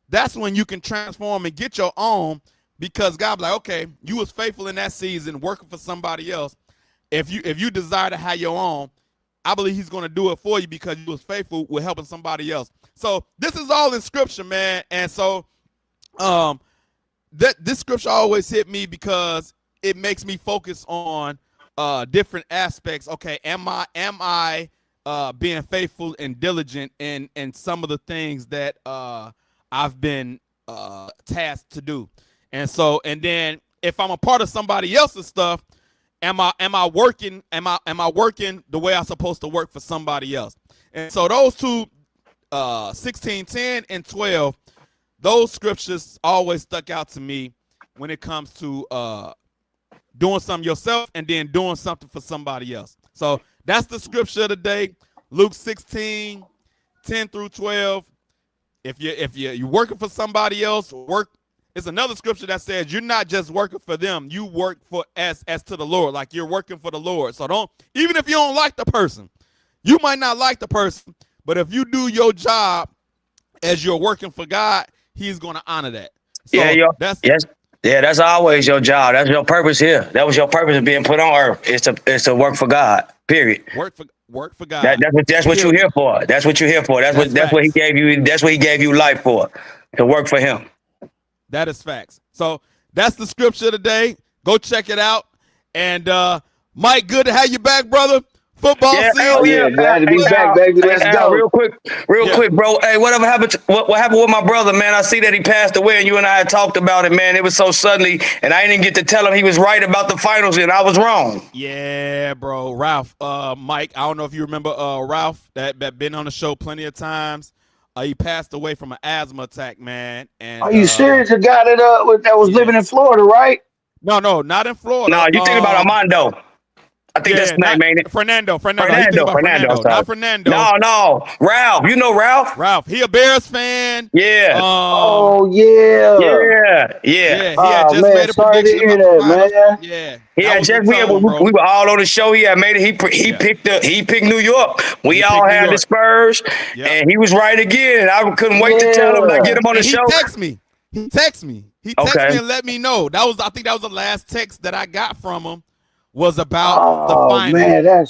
that's when you can transform and get your own, because God be like, okay, you was faithful in that season working for somebody else. If you desire to have your own, I believe He's going to do it for you because you was faithful with helping somebody else. So this is all in Scripture, man. And so this Scripture always hit me because it makes me focus on different aspects. Okay, am I being faithful and diligent in some of the things that I've been tasked to do? And so, and then if I'm a part of somebody else's stuff, am I working the way I'm supposed to work for somebody else? And so those two, 16:10 and 12, those scriptures always stuck out to me when it comes to doing something yourself and then doing something for somebody else. So that's the scripture today, Luke 16:10 through 12. If you're working for somebody else, it's another scripture that says you're not just working for them, you work for as to the Lord, like you're working for the Lord. So don't, even if you don't like the person, you might not like the person, but if you do your job as you're working for God, He's going to honor that. So Yes. Yeah, that's always your job. That's your purpose here. That was your purpose of being put on earth. It's to work for God. Period. work for God. That's what you're here for. That's what you're here for. That's what He gave you. That's what He gave you life for. To work for Him. That is facts. So that's the scripture today. Go check it out. And Mike, good to have you back, brother. Football season. Oh yeah, glad to be back, baby. Let's go. Real quick, bro. Hey, whatever happened? What happened with my brother, man? I see that he passed away, and you and I had talked about it, man. It was so suddenly, and I didn't get to tell him he was right about the finals, and I was wrong. Yeah, bro. Ralph, Mike, I don't know if you remember Ralph that been on the show plenty of times. He passed away from an asthma attack, man. And Are you serious? The guy that was living in Florida, right? No, not in Florida. No, you think about Armando. I think that's Yeah, his name, not ain't it? Fernando. You think Fernando. about Fernando, Sorry. not Fernando. No. Ralph. You know Ralph? Ralph. He a Bears fan. Yeah. Oh yeah. Yeah. Yeah, he had Oh just man, made a sorry to prediction hear about the that, finals. man. Yeah, that Yeah, was a just tough one, bro. we were all on the show. He had made it. He Yeah, picked New York. We he all picked New had the York. Spurs, Yep. and he was right again. And I couldn't wait to tell him, like, get Yeah. him on the And he show. texted me. He texted Okay. me and let me know. I think that was the last text that I got from him was about the Oh finals. man,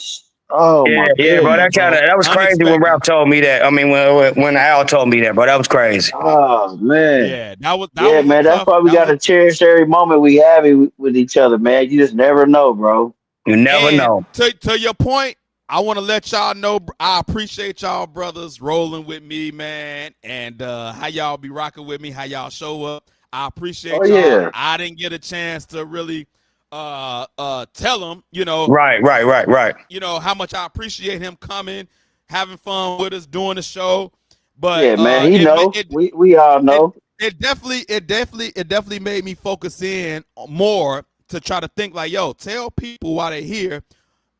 oh my Yeah, bro. Yeah, goodness. bro. That was crazy when Unexpected. Ralph told me that. I mean, when Al told me that, bro, that was crazy. Oh man. Yeah, that was Yeah, a man. That's tough. why we That was gotta a cherish every moment we have with each other, man. You just never know, bro. You never And know. to your point, I want to let y'all know I appreciate y'all brothers rolling with me, man, and how y'all be rocking with me, how y'all show up. I appreciate Oh y'all. yeah. I didn't get a chance to really tell him, Right. how much I appreciate him coming, having fun with us, doing the show. But Yeah, man. He it know. it We all it know. it definitely made me focus in more to try to think like, yo, tell people while they're here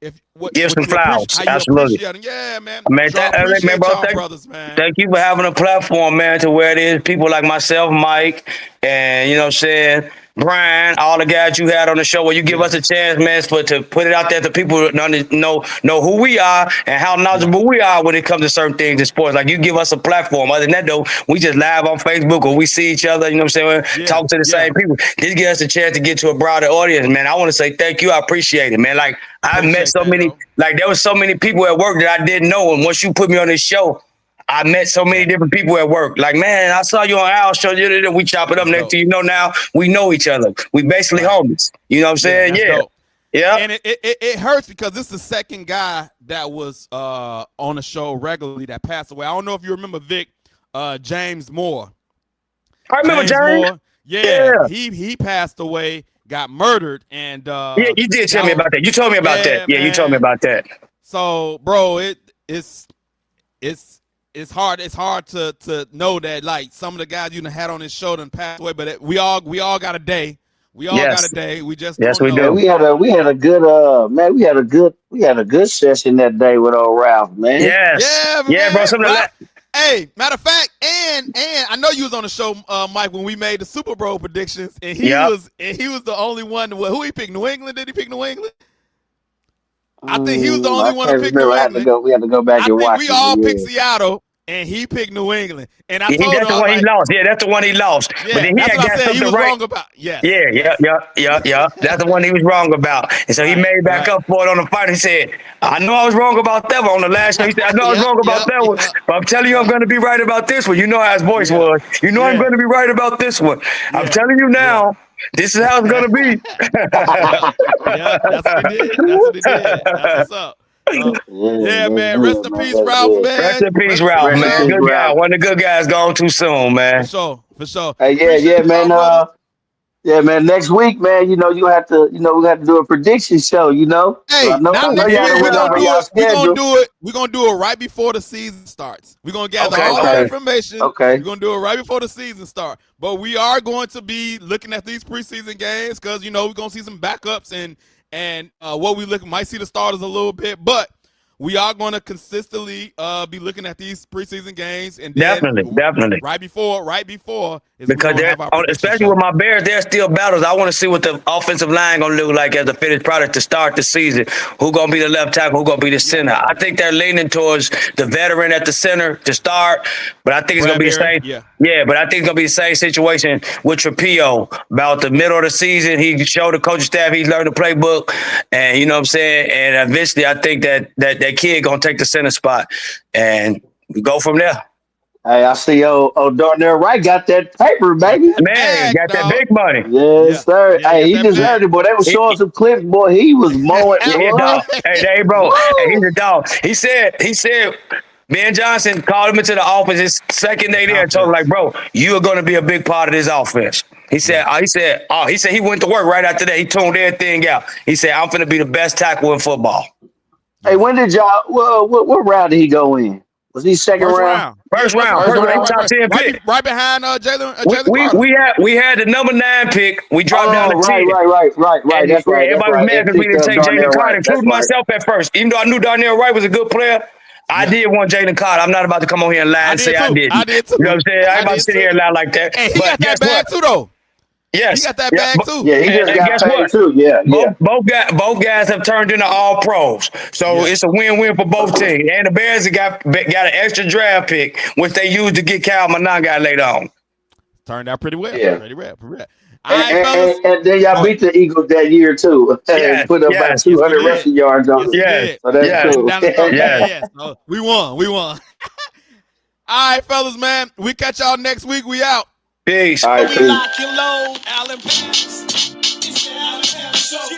if Give some you appreciate flowers. how you Absolutely. appreciate them. Yeah, man. Man, So I man, appreciate bro, y'all brothers, man. thank you for having a platform, man, to where it is people like myself, Mike, and you know what I'm saying, Brian, all the guys you had on the show where you give us a chance, man, to put it out there to people know who we are and how knowledgeable we are when it comes to certain things in sports. Like you give us a platform. Other than that, though, we just live on Facebook or we see each other, you know what I'm saying, talk to the same people. This gives us a chance to get to a broader audience, man. I want to say thank you. I appreciate it, man. Like I've met so many, like there was so many people at work that I didn't know. And once you put me on this show, I met so many different people at work. Like, man, I saw you on our show. We chop it up. Next thing you know, now we know each other. We basically homies. You know what I'm saying? That's dope. Yeah. And it hurts because this is the second guy that was on the show regularly that passed away. I don't know if you remember Vic, James Moore. I remember James. Moore. Yeah. He passed away, got murdered, and yeah, you did tell me about that. You told me about that. Yeah, man. You told me about that. So, bro, it's hard. It's hard to know that like some of the guys you had on this show done passed away, but we all got a day. We all got a day. We just don't know. Man, we had a good we had a good session that day with old Ralph, man. Yeah, man. Bro. Some of that. Hey, matter of fact, and I know you was on the show, Mike, when we made the Super Bowl predictions, and he was the only one. Who he picked? New England? Did he pick New England? I think he was the only one to pick New England. We had to go back and watch. We all picked Seattle, and he picked New England. And I told him, that's the one he lost. Yeah, that's the one he lost. Yeah, but then he that's what I said. He was right. wrong about. Yeah. That's the one he was wrong about. And so he made back up for it on the fight. He said, I know I was wrong about that one on the last show. He said, I know I was wrong about that one, but I'm telling you I'm going to be right about this one. You know how his voice was. You know I'm going to be right about this one. I'm telling you now. This is how it's going to be. That's what he did. That's what's up. Man. Rest in peace, Ralph, man. Rest in peace, Ralph, man. Good guy. One of the good guys gone too soon, man. For sure. Hey, man. Yeah, man. Next week, man. You have to do a prediction show. Hey, so not next week. We're gonna do it right before the season starts. We're gonna gather all the information. Okay. We're gonna do it right before the season starts. But we are going to be looking at these preseason games because we're gonna see some backups and what we might see the starters a little bit, but we are going to consistently be looking at these preseason games, and then definitely right before is because especially with my Bears, there's still battles. I want to see what the offensive line gonna look like as a finished product to start the season. Who gonna be the left tackle? Who gonna be the center? I think they're leaning towards the veteran at the center to start, but I think it's gonna be the same. But I think it's gonna be the same situation with Trapio. About the middle of the season, he showed the coaching staff he's learned the playbook, and you know what I'm saying. And eventually, I think that kid gonna take the center spot, and we go from there. Hey, I see Darnell Wright got that paper, baby. Man, got that big money. Yes, sir. Hey, he deserved it, boy. They were showing some clips, boy. He was mowing. Hey, bro. Hey, he's a dog. He said, Ben Johnson called him into the office his second day there and told him, like, bro, you are going to be a big part of this offense. He said he went to work right after that. He tuned everything out. He said, I'm going to be the best tackle in football. Hey, when did y'all? What round did he go in? Was he second First round? round. First Yeah, round. First First round. round? Top 10 pick. Right behind Jalen We Carter. we had the number 9 pick. We dropped down to 10. Right. And That's right. That's everybody was right. mad And because we picked didn't up take Jalen Darnell Carter, Wright. That's including right. myself at first. Even though I knew Darnell Wright was a good player, I did want Jalen Carter. I'm not about to come on here and lie and say I didn't. I did too. You know what I'm saying? I ain't about to sit here and lie like that. And he but got guess that bag what? too, though. Yes. He got that Yeah, bag too. Yeah, he just and got guess paid what? too. Yeah. Both guys have turned into all pros, so it's a win-win for both teams. And the Bears have got an extra draft pick, which they used to get Cal Monanga later on. Turned out pretty well. Yeah. Pretty well. All right, fellas. And then y'all beat the Eagles that year too. Yes, And put up about yes. 200 rushing yards on them. Yes. So that's Yes. cool. Down the throat. Yes. Yes. So we won. All right, fellas, man. We catch y'all next week. We out. Peace. All right, We peace. lock and load, Allen Pants. It's the Allen Pants Show.